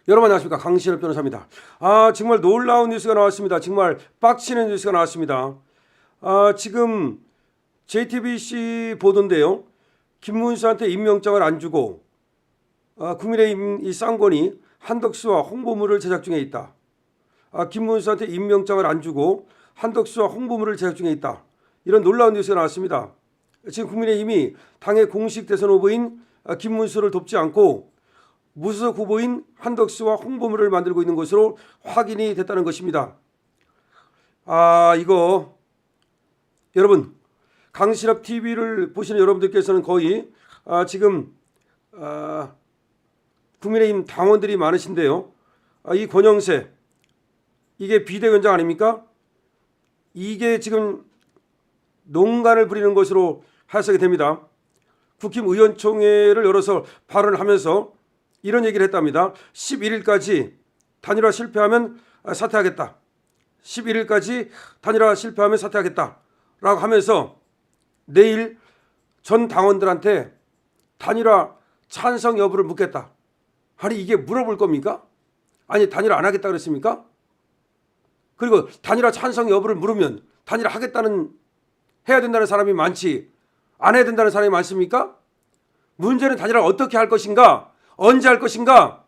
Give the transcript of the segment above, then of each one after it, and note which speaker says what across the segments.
Speaker 1: 여러분 안녕하십니까, 강신업 변호사입니다. 정말 놀라운 뉴스가 나왔습니다. 정말 빡치는 뉴스가 나왔습니다. 지금 JTBC 보도인데요, 김문수한테 임명장을 안 주고 국민의힘 이 쌍권이 한덕수와 홍보물을 제작 중에 있다. 김문수한테 임명장을 안 주고 한덕수와 홍보물을 제작 중에 있다. 이런 놀라운 뉴스가 나왔습니다. 지금 국민의힘이 당의 공식 대선 후보인 김문수를 돕지 않고 무소속 후보인 한덕수와 홍보물을 만들고 있는 것으로 확인이 됐다는 것입니다. 이거 여러분, 강신업 TV를 보시는 여러분들께서는 거의 지금 국민의힘 당원들이 많으신데요. 이 권영세, 이게 비대위원장 아닙니까? 이게 지금 농간을 부리는 것으로 해석이 됩니다. 국힘 의원총회를 열어서 발언을 하면서 이런 얘기를 했답니다. 11일까지 단일화 실패하면 사퇴하겠다. 11일까지 단일화 실패하면 사퇴하겠다 라고 하면서 내일 전 당원들한테 단일화 찬성 여부를 묻겠다. 아니, 이게 물어볼 겁니까? 아니, 단일화 안 하겠다 그랬습니까? 그리고 단일화 찬성 여부를 물으면 단일화 하겠다는, 해야 된다는 사람이 많지 안 해야 된다는 사람이 많습니까? 문제는 단일화 어떻게 할 것인가, 언제 할 것인가,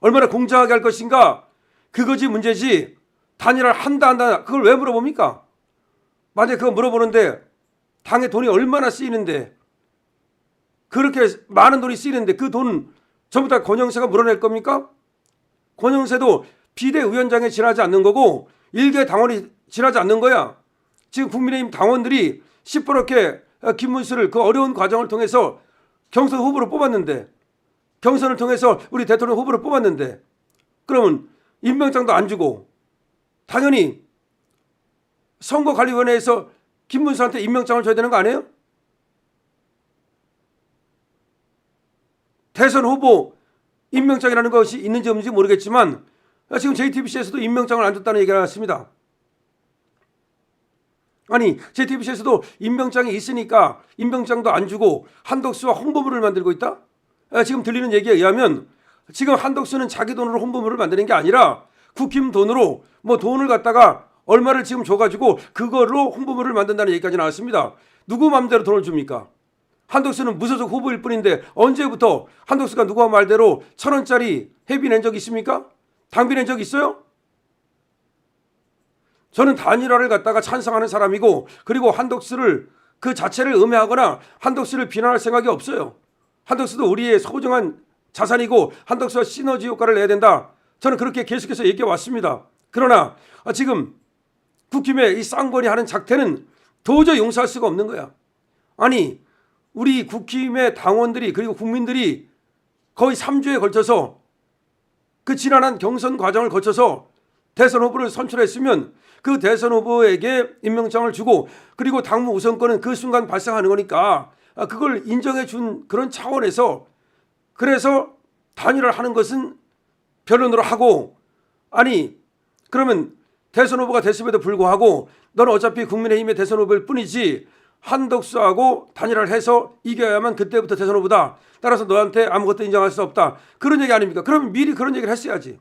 Speaker 1: 얼마나 공정하게 할 것인가, 그거지 문제지. 단일화를 한다 안 한다 그걸 왜 물어봅니까? 만약에 그거 물어보는데 당의 돈이 얼마나 쓰이는데, 그렇게 많은 돈이 쓰이는데 그 돈 전부 다 권영세가 물어낼 겁니까? 권영세도 비대위원장에 지나지 않는 거고 일개 당원이 지나지 않는 거야. 지금 국민의힘 당원들이 시퍼렇게 김문수를 그 어려운 과정을 통해서 경선 후보로 뽑았는데, 경선을 통해서 우리 대통령 후보를 뽑았는데, 그러면 임명장도 안 주고 당연히 선거관리위원회에서 김문수한테 임명장을 줘야 되는 거 아니에요? 대선 후보 임명장이라는 것이 있는지 없는지 모르겠지만 지금 JTBC에서도 임명장을 안 줬다는 얘기가 나왔습니다. 아니, JTBC에서도 임명장이 있으니까 임명장도 안 주고 한덕수와 홍보물을 만들고 있다? 지금 들리는 얘기에 의하면 지금 한덕수는 자기 돈으로 홍보물을 만드는 게 아니라 국힘 돈으로 돈을 갖다가 얼마를 지금 줘가지고 그걸로 홍보물을 만든다는 얘기까지 나왔습니다. 누구 마음대로 돈을 줍니까? 한덕수는 무소속 후보일 뿐인데 언제부터 한덕수가 누구 말대로 1,000원짜리 회비 낸 적 있습니까? 당비 낸 적 있어요? 저는 단일화를 갖다가 찬성하는 사람이고, 그리고 한덕수를 그 자체를 음해하거나 한덕수를 비난할 생각이 없어요. 한덕수도 우리의 소중한 자산이고 한덕수와 시너지 효과를 내야 된다. 저는 그렇게 계속해서 얘기해 왔습니다. 그러나 지금 국힘의 이 쌍권이 하는 작태는 도저히 용서할 수가 없는 거야. 아니, 우리 국힘의 당원들이 그리고 국민들이 거의 3주에 걸쳐서 그 지난한 경선 과정을 거쳐서 대선 후보를 선출했으면 그 대선 후보에게 임명장을 주고, 그리고 당무 우선권은 그 순간 발생하는 거니까 그걸 인정해 준 그런 차원에서, 그래서 단일화를 하는 것은 변론으로 하고, 아니 그러면 대선 후보가 됐음에도 불구하고 너는 어차피 국민의힘의 대선 후보일 뿐이지 한덕수하고 단일화를 해서 이겨야만 그때부터 대선 후보다. 따라서 너한테 아무것도 인정할 수 없다. 그런 얘기 아닙니까? 그러면 미리 그런 얘기를 했어야지.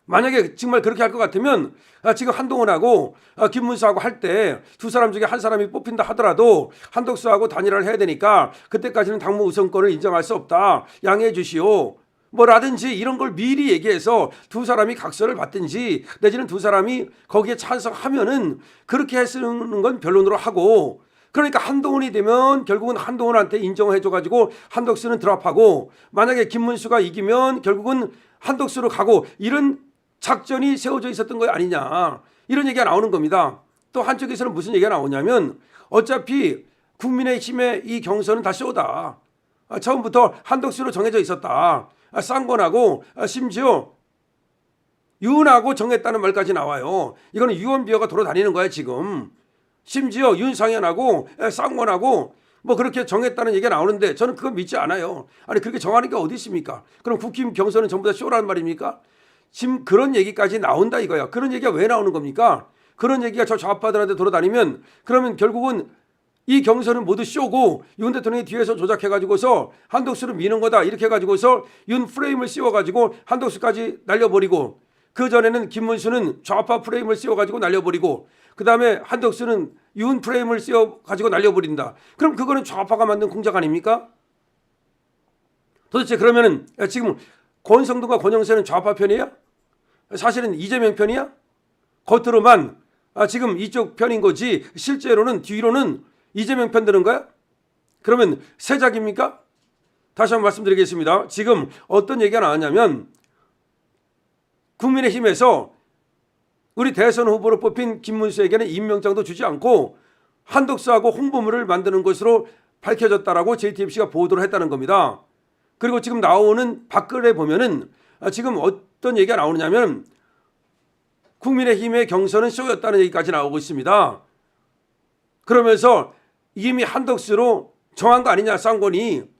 Speaker 1: 만약에 정말 그렇게 할 것 같으면 지금 한동훈하고 김문수하고 할 때 두 사람 중에 한 사람이 뽑힌다 하더라도 한덕수하고 단일화를 해야 되니까 그때까지는 당무 우선권을 인정할 수 없다. 양해해 주시오. 라든지 이런 걸 미리 얘기해서 두 사람이 각서를 받든지, 내지는 두 사람이 거기에 찬성하면은 그렇게 했는 건 변론으로 하고, 그러니까 한동훈이 되면 결국은 한동훈한테 인정해 줘가지고 한덕수는 드랍하고, 만약에 김문수가 이기면 결국은 한덕수로 가고, 이런 작전이 세워져 있었던 거 아니냐, 이런 얘기가 나오는 겁니다. 또 한쪽에서는 무슨 얘기가 나오냐면 어차피 국민의힘의 이 경선은 다 쇼다. 처음부터 한덕수로 정해져 있었다. 쌍권하고 심지어 윤하고 정했다는 말까지 나와요. 이거는 유언비어가 돌아다니는 거야 지금. 심지어 윤상현하고 쌍권하고 그렇게 정했다는 얘기가 나오는데 저는 그거 믿지 않아요. 아니, 그렇게 정하는 게 어디 있습니까? 그럼 국힘 경선은 전부 다 쇼라는 말입니까? 지금 그런 얘기까지 나온다 이거야. 그런 얘기가 왜 나오는 겁니까? 그런 얘기가 저 좌파들한테 돌아다니면 그러면 결국은 이 경선은 모두 쇼고 윤 대통령이 뒤에서 조작해가지고서 한덕수를 미는 거다 이렇게 해가지고서 윤 프레임을 씌워가지고 한덕수까지 날려버리고, 그 전에는 김문수는 좌파 프레임을 씌워가지고 날려버리고, 그 다음에 한덕수는 윤 프레임을 씌워가지고 날려버린다. 그럼 그거는 좌파가 만든 공작 아닙니까? 도대체 그러면은 지금 권성동과 권영세는 좌파 편이야? 사실은 이재명 편이야? 겉으로만 지금 이쪽 편인 거지 실제로는 뒤로는 이재명 편 드는 거야? 그러면 세작입니까? 다시 한번 말씀드리겠습니다. 지금 어떤 얘기가 나왔냐면 국민의힘에서 우리 대선 후보로 뽑힌 김문수에게는 임명장도 주지 않고 한덕수하고 홍보물을 만드는 것으로 밝혀졌다라고 JTBC가 보도를 했다는 겁니다. 그리고 지금 나오는 밖글에 보면은 지금 어떤 얘기가 나오느냐면 국민의힘의 경선은 쇼였다는 얘기까지 나오고 있습니다. 그러면서 이미 한덕수로 정한 거 아니냐 쌍권이.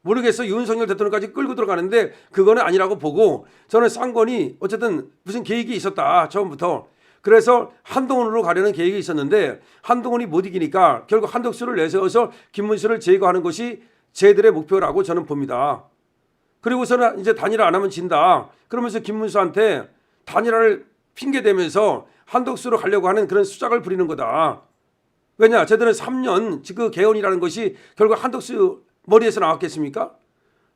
Speaker 1: 모르겠어. 윤석열 대통령까지 끌고 들어가는데 그거는 아니라고 보고, 저는 쌍권이 어쨌든 무슨 계획이 있었다 처음부터. 그래서 한동훈으로 가려는 계획이 있었는데 한동훈이 못 이기니까 결국 한덕수를 내세워서 김문수를 제거하는 것이 쟤들의 목표라고 저는 봅니다. 그리고서는 이제 단일화 안 하면 진다. 그러면서 김문수한테 단일화를 핑계대면서 한덕수로 가려고 하는 그런 수작을 부리는 거다. 왜냐? 쟤들은 3년 그 개헌이라는 것이 결국 한덕수 머리에서 나왔겠습니까?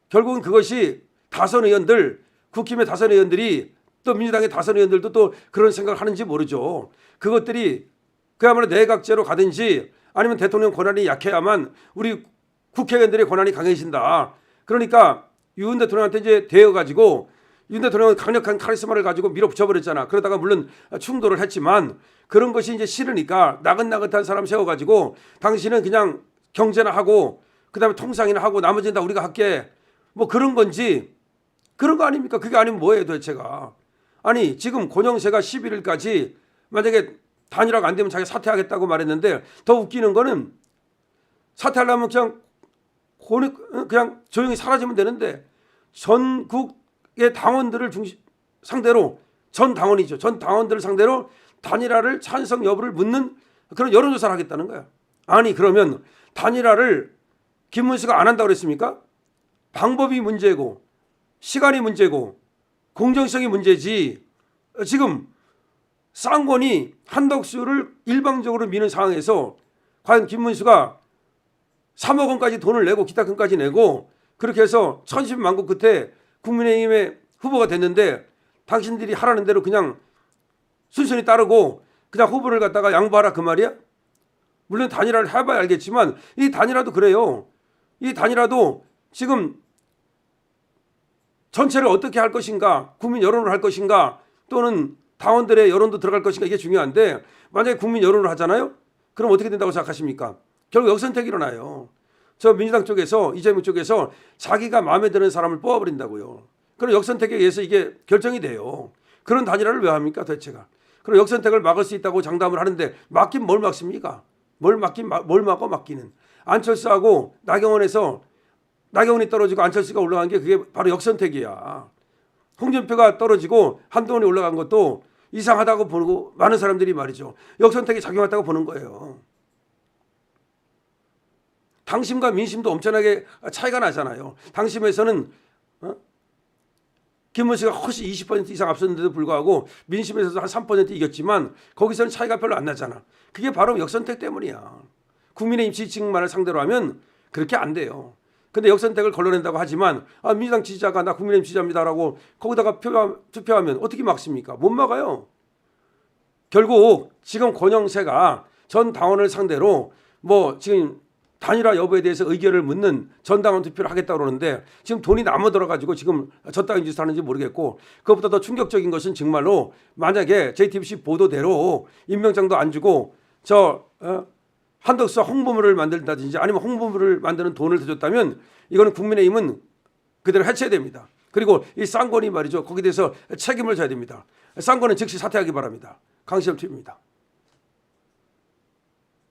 Speaker 1: 결국은 그것이 다선 의원들, 국힘의 다선 의원들이 또 민주당의 다선 의원들도 또 그런 생각을 하는지 모르죠. 그것들이 그야말로 내각제로 가든지 아니면 대통령 권한이 약해야만 우리 국회의원들의 권한이 강해진다. 그러니까 윤 대통령한테 이제 대여가지고 윤 대통령은 강력한 카리스마를 가지고 밀어붙여버렸잖아. 그러다가 물론 충돌을 했지만 그런 것이 이제 싫으니까 나긋나긋한 사람 세워가지고 당신은 그냥 경제나 하고 그다음에 통상이나 하고 나머지는 다 우리가 할게. 뭐 그런 건지 그런 거 아닙니까? 그게 아니면 뭐예요 도대체가. 아니 지금 권영세가 11일까지 만약에 단일화가 안 되면 자기 사퇴하겠다고 말했는데 더 웃기는 거는 사퇴하려면 그냥 조용히 사라지면 되는데 전국의 당원들을 상대로 전 당원이죠. 전 당원들을 상대로 단일화를 찬성 여부를 묻는 그런 여론조사를 하겠다는 거야. 아니 그러면 단일화를 김문수가 안 한다고 그랬습니까? 방법이 문제고 시간이 문제고 공정성이 문제지. 지금 쌍권이 한덕수를 일방적으로 미는 상황에서 과연 김문수가 3억 원까지 돈을 내고 기타금까지 내고 그렇게 해서 천신만고 끝에 국민의힘의 후보가 됐는데 당신들이 하라는 대로 그냥 순순히 따르고 그냥 후보를 갖다가 양보하라 그 말이야? 물론 단일화를 해봐야 알겠지만 이 단일화도 그래요. 이 단일화도 지금 전체를 어떻게 할 것인가, 국민 여론으로 할 것인가, 또는 당원들의 여론도 들어갈 것인가, 이게 중요한데 만약에 국민 여론으로 하잖아요? 그럼 어떻게 된다고 생각하십니까? 결국 역선택이 일어나요. 저 민주당 쪽에서 이재명 쪽에서 자기가 마음에 드는 사람을 뽑아버린다고요. 그럼 역선택에 의해서 이게 결정이 돼요. 그런 단일화를 왜 합니까 도대체가. 그럼 역선택을 막을 수 있다고 장담을 하는데 막긴 뭘 막습니까? 뭘 막어 막기는. 안철수하고 나경원이 떨어지고 안철수가 올라간 게 그게 바로 역선택이야. 홍준표가 떨어지고 한동훈이 올라간 것도 이상하다고 보고 많은 사람들이 말이죠. 역선택이 작용했다고 보는 거예요. 당심과 민심도 엄청나게 차이가 나잖아요. 당심에서는 김문수가 훨씬 20% 이상 앞섰는데도 불구하고 민심에서도 한 3% 이겼지만 거기서는 차이가 별로 안 나잖아. 그게 바로 역선택 때문이야. 국민의힘 지지층만을 상대로 하면 그렇게 안 돼요. 근데 역선택을 걸러낸다고 하지만 민주당 지지자가 나 국민의힘 지지자입니다라고 거기다가 투표하면 어떻게 막습니까? 못 막아요. 결국 지금 권영세가 전 당원을 상대로 뭐 지금 단일화 여부에 대해서 의견을 묻는 전당원 투표를 하겠다고 그러는데 지금 돈이 남아 들어가지고 지금 저따위 짓을 하는지 모르겠고, 그것보다 더 충격적인 것은 정말로 만약에 JTBC 보도대로 임명장도 안 주고 한덕수 홍보물을 만든다든지 아니면 홍보물을 만드는 돈을 더 줬다면 이거는 국민의힘은 그대로 해체해야 됩니다. 그리고 이 쌍권이 말이죠. 거기에 대해서 책임을 져야 됩니다. 쌍권은 즉시 사퇴하기 바랍니다. 강시영 TV입니다.